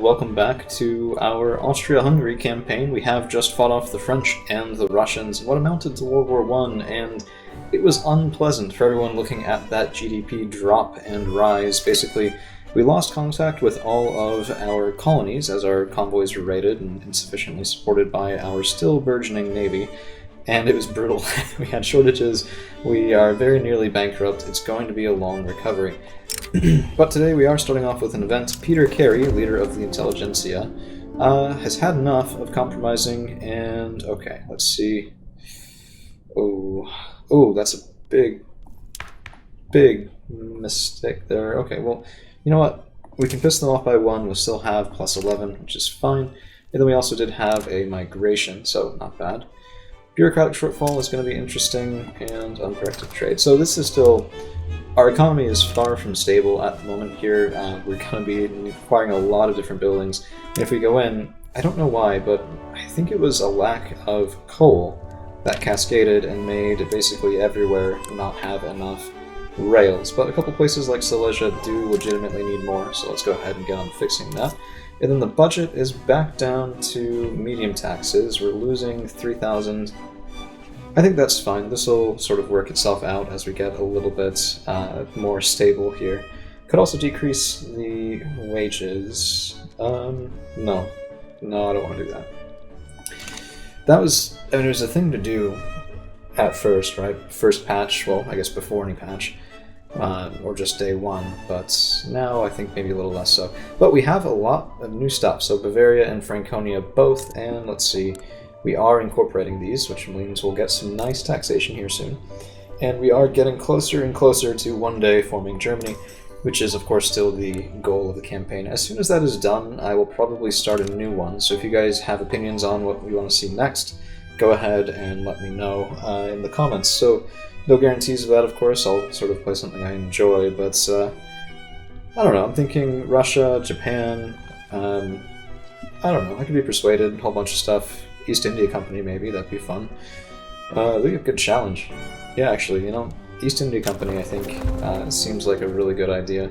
welcome back to our Austria-Hungary campaign. We have just fought off the French and the Russians in what amounted to World War I, and it was unpleasant for everyone looking at that GDP drop and rise. Basically, we lost contact with all of our colonies as our convoys were raided and insufficiently supported by our still burgeoning navy, and it was brutal. We had shortages, we are very nearly bankrupt, it's going to be a long recovery. But today we are starting off with an event. Peter Carey, leader of the intelligentsia, has had enough of compromising, and okay, let's see. Oh, that's a big mistake there. Okay, well, you know what? We can piss them off by 1, we'll still have plus 11, which is fine. And then we also did have a migration, so not bad. Bureaucratic shortfall is going to be interesting, and uncorrected trade. So this is still... Our economy is far from stable at the moment here. We're going to be requiring a lot of different buildings. And if we go in, I don't know why, but I think it was a lack of coal that cascaded and made basically everywhere not have enough rails. But a couple places like Silesia do legitimately need more, so let's go ahead and get on fixing that. And then the budget is back down to medium taxes. We're losing 3,000. I think that's fine. This will sort of work itself out as we get a little bit more stable here. Could also decrease the wages. No, I don't want to do that. That was, I mean, it was a thing to do at first, right? First patch, well, I guess before any patch, or just day 1, but now I think maybe a little less so. But we have a lot of new stuff, so Bavaria and Franconia both, and let's see. We are incorporating these, which means we'll get some nice taxation here soon. And we are getting closer and closer to one day forming Germany, which is of course still the goal of the campaign. As soon as that is done, I will probably start a new one. So if you guys have opinions on what we want to see next, go ahead and let me know in the comments. So no guarantees of that, of course. I'll sort of play something I enjoy, but I don't know. I'm thinking Russia, Japan, I don't know. I could be persuaded, a whole bunch of stuff. East India Company, maybe, that'd be fun. That'd be a good challenge. Yeah, actually, you know, East India Company, I think, seems like a really good idea.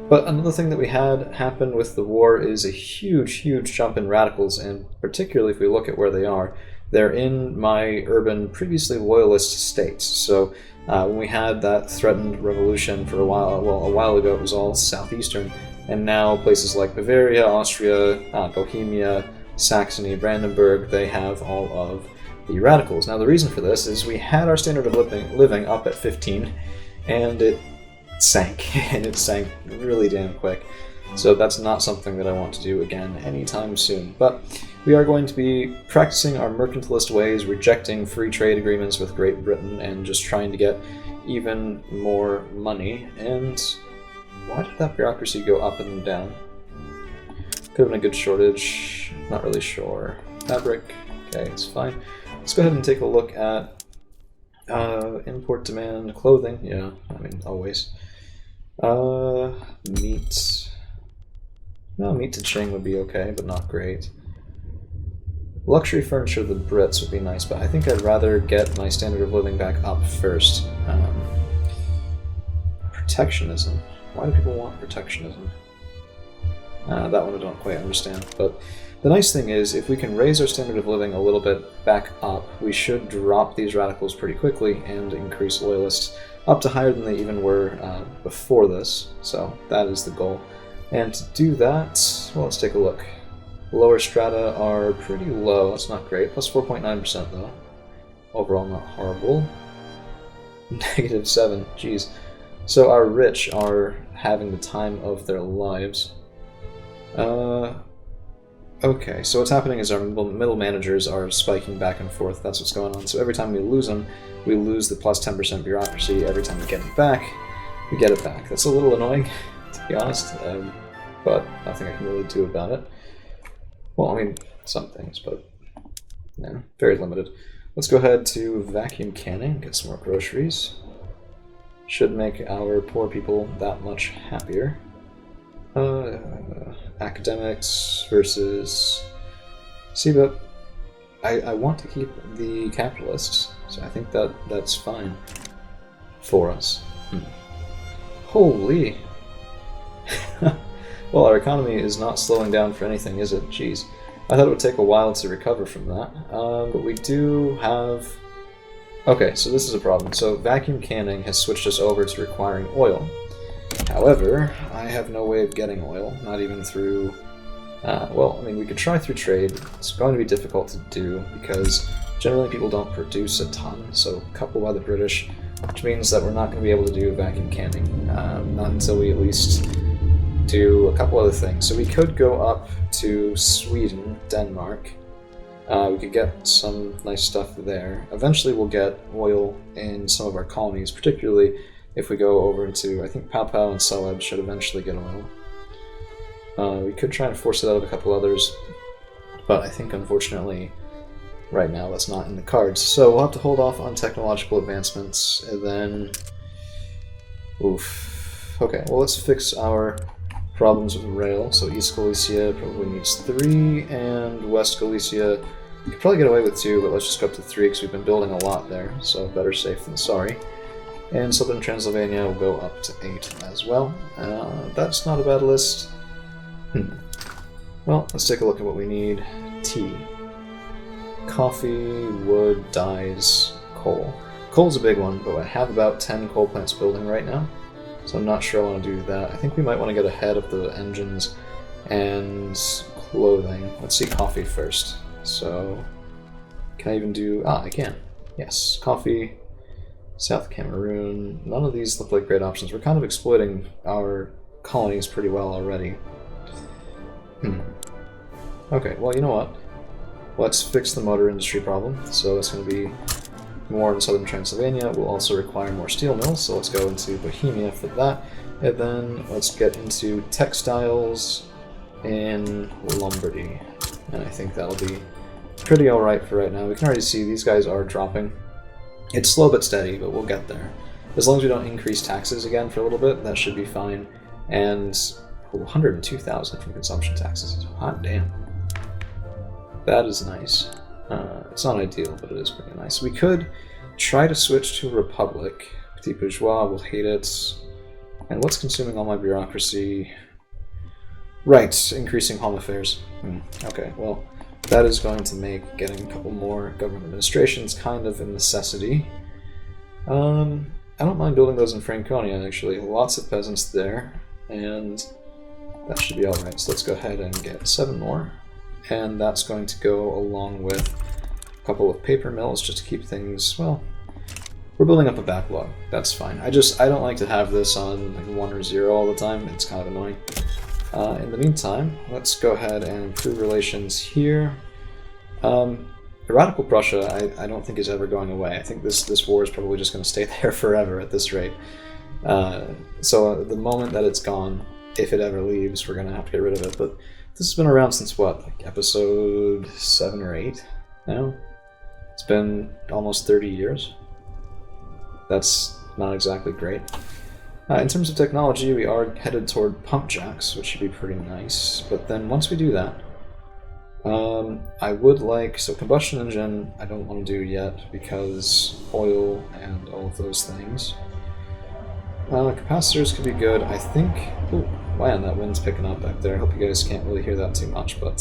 But another thing that we had happen with the war is a huge jump in radicals, and particularly if we look at where they are, they're in my urban, previously loyalist states. So when we had that threatened revolution for a while ago, it was all southeastern, and now places like Bavaria, Austria, Bohemia, Saxony, Brandenburg, they have all of the radicals. Now the reason for this is we had our standard of living up at 15, and it sank, and it sank really damn quick. So that's not something that I want to do again anytime soon. But we are going to be practicing our mercantilist ways, rejecting free trade agreements with Great Britain, and just trying to get even more money. And why did that bureaucracy go up and down? Could have been a good shortage, not really sure. Fabric, okay, it's fine. Let's go ahead and take a look at import demand, clothing, yeah, I mean, always. Meat. No, meat to Ching would be okay, but not great. Luxury furniture, the Brits would be nice, but I think I'd rather get my standard of living back up first. Protectionism. Why do people want protectionism? That one I don't quite understand, but the nice thing is if we can raise our standard of living a little bit back up, we should drop these radicals pretty quickly and increase loyalists up to higher than they even were before this, so that is the goal. And to do that, well, let's take a look. Lower strata are pretty low, that's not great, plus 4.9% though. Overall not horrible. -7, geez. So our rich are having the time of their lives. Okay, so what's happening is our middle managers are spiking back and forth. That's what's going on. So every time we lose them, we lose the plus 10% bureaucracy. Every time we get it back, we get it back. That's a little annoying, to be honest, but nothing I can really do about it. Well, I mean, some things, but yeah, very limited. Let's go ahead to vacuum canning, get some more groceries. Should make our poor people that much happier. Academics versus... See, but I want to keep the capitalists, so I think that's fine for us. Holy! Well, our economy is not slowing down for anything, is it? Jeez. I thought it would take a while to recover from that. But we do have... Okay, so this is a problem. So vacuum canning has switched us over to requiring oil. However, I have no way of getting oil, not even through... well, I mean, we could try through trade. It's going to be difficult to do because generally people don't produce a ton, so coupled by the British, which means that we're not going to be able to do vacuum canning, not until we at least do a couple other things. So we could go up to Sweden, Denmark. We could get some nice stuff there. Eventually we'll get oil in some of our colonies, particularly if we go over into, I think Pau Pau and Celeb should eventually get oil. We could try and force it out of a couple others, but I think unfortunately right now that's not in the cards. So we'll have to hold off on technological advancements, and then... Oof. Okay, well let's fix our problems with rail. So East Galicia probably needs 3, and West Galicia we could probably get away with 2, but let's just go up to 3 because we've been building a lot there, so better safe than sorry. And Southern Transylvania will go up to 8 as well. That's not a bad list. Well, let's take a look at what we need. Tea. Coffee, wood, dyes, coal. Coal's a big one, but I have about 10 coal plants building right now, so I'm not sure I want to do that. I think we might want to get ahead of the engines and clothing. Let's see coffee first. So, can I even do... I can. Yes, coffee, South Cameroon. None of these look like great options. We're kind of exploiting our colonies pretty well already. Okay, well, you know what? Let's fix the motor industry problem. So that's going to be more in southern Transylvania. We'll also require more steel mills, so let's go into Bohemia for that. And then let's get into textiles in Lombardy. And I think that'll be pretty alright for right now. We can already see these guys are dropping. It's slow but steady, but we'll get there. As long as we don't increase taxes again for a little bit, that should be fine. And 102,000 from consumption taxes. Hot damn. That is nice. It's not ideal, but it is pretty nice. We could try to switch to Republic. Petit Bourgeois will hate it. And what's consuming all my bureaucracy? Right, increasing home affairs. Okay, well, that is going to make getting a couple more government administrations kind of a necessity. I don't mind building those in Franconia, actually. Lots of peasants there, and that should be alright. So let's go ahead and get 7 more. And that's going to go along with a couple of paper mills just to keep things, well, we're building up a backlog. That's fine. I don't like to have this on like 1 or 0 all the time. It's kind of annoying. In the meantime, let's go ahead and improve relations here. Radical Prussia, I don't think is ever going away. I think this war is probably just going to stay there forever at this rate. So the moment that it's gone, if it ever leaves, we're going to have to get rid of it. But this has been around since what, like episode 7 or 8 now? It's been almost 30 years. That's not exactly great. In terms of technology, we are headed toward pump jacks, which should be pretty nice. But then once we do that, I would like... So combustion engine, I don't want to do yet because oil and all of those things. Capacitors could be good. I think... Ooh, man, that wind's picking up back there. I hope you guys can't really hear that too much, but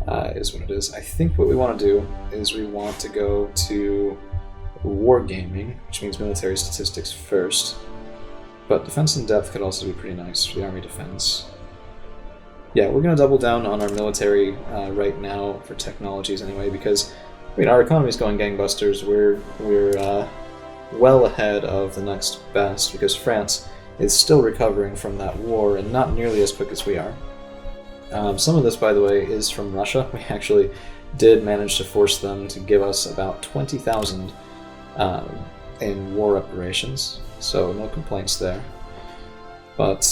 it is what it is. I think what we want to do is we want to go to wargaming, which means military statistics first. But defense in depth could also be pretty nice for the army defense. Yeah, we're going to double down on our military right now for technologies anyway, because I mean our economy is going gangbusters. We're well ahead of the next best because France is still recovering from that war and not nearly as quick as we are. Some of this, by the way, is from Russia. We actually did manage to force them to give us about 20,000 in war reparations. So no complaints there. But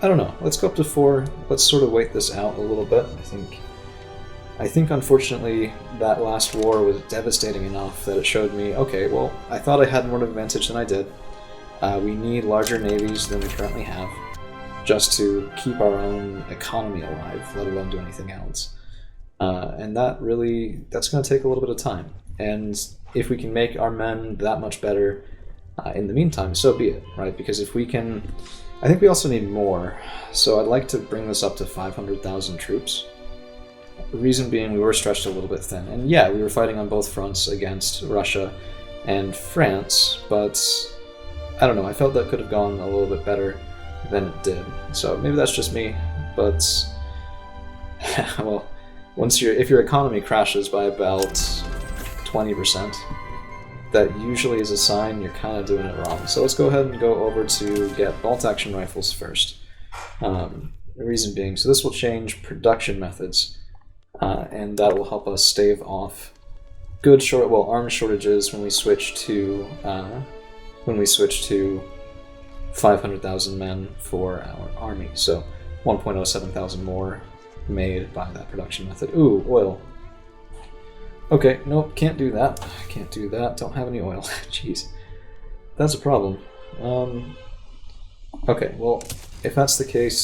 I don't know. Let's go up to 4. Let's sort of wait this out a little bit. I think unfortunately that last war was devastating enough that it showed me, okay, well, I thought I had more of an advantage than I did. We need larger navies than we currently have just to keep our own economy alive, let alone do anything else. And that's going to take a little bit of time. And if we can make our men that much better in the meantime, so be it, right? Because if we can I think we also need more, so I'd like to bring this up to 500,000 troops. The reason being we were stretched a little bit thin. And yeah, we were fighting on both fronts against Russia and France, but I don't know, I felt that could have gone a little bit better than it did. So maybe that's just me, but well, if your economy crashes by about 20%, that usually is a sign you're kind of doing it wrong. So let's go ahead and go over to get bolt-action rifles first. The reason being, so this will change production methods, and that will help us stave off arms shortages when we switch to 500,000 men for our army. So 1.07 thousand more made by that production method. Ooh, oil. Okay, nope, can't do that. Can't do that. Don't have any oil. Jeez. That's a problem. Okay, well, if that's the case,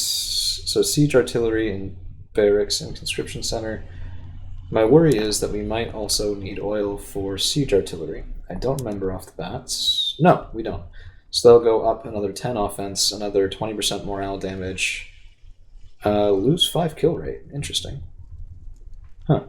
so siege artillery and barracks and conscription center. My worry is that we might also need oil for siege artillery. I don't remember off the bat. No, we don't. So they'll go up another 10 offense, another 20% morale damage, lose 5 kill rate. Interesting. Huh.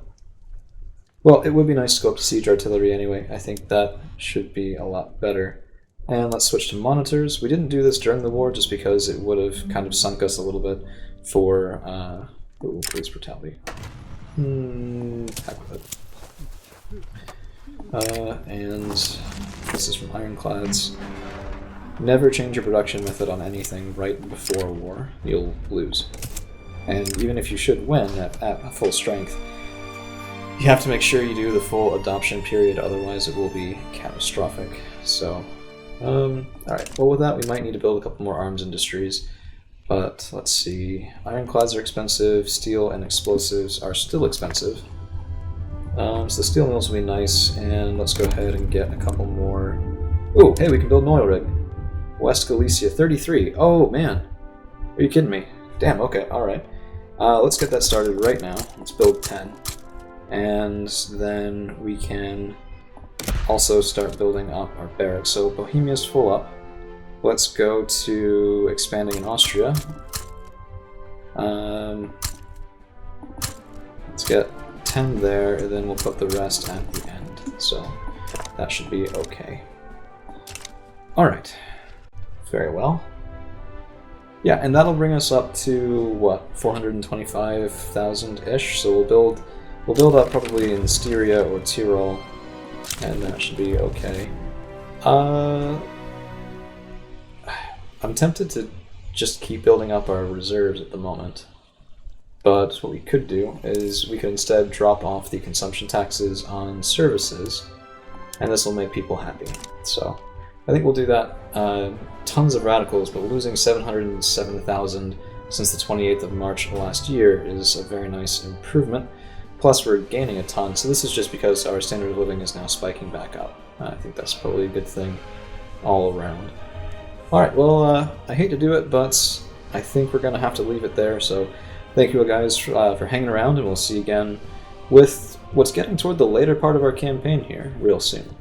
Well, it would be nice to go up to siege artillery anyway. I think that should be a lot better. And let's switch to monitors. We didn't do this during the war just because it would have kind of sunk us a little bit for police brutality. Heck with it. And this is from Ironclads. Never change your production method on anything right before a war. You'll lose. And even if you should win at full strength, you have to make sure you do the full adoption period, otherwise it will be catastrophic. So, alright, well with that we might need to build a couple more arms industries, but let's see. Ironclads are expensive, steel and explosives are still expensive. So the steel mills will be nice, and let's go ahead and get a couple more. Ooh, hey, we can build an oil rig. West Galicia, 33. Oh man, are you kidding me? Damn, okay, alright. Let's get that started right now. Let's build 10. And then we can also start building up our barracks. So Bohemia's full up. Let's go to expanding in Austria. Let's get 10 there, and then we'll put the rest at the end. So that should be okay. Alright. Very well. Yeah, and that'll bring us up to, what, 425,000-ish? So we'll build up probably in Styria or Tyrol, and that should be okay. I'm tempted to just keep building up our reserves at the moment, but what we could do is we could instead drop off the consumption taxes on services, and this will make people happy. So I think we'll do that. Tons of radicals, but losing 707,000 since the 28th of March last year is a very nice improvement. Plus we're gaining a ton, so this is just because our standard of living is now spiking back up. I think that's probably a good thing all around. Alright, well, I hate to do it, but I think we're going to have to leave it there, so thank you guys for hanging around, and we'll see you again with what's getting toward the later part of our campaign here real soon.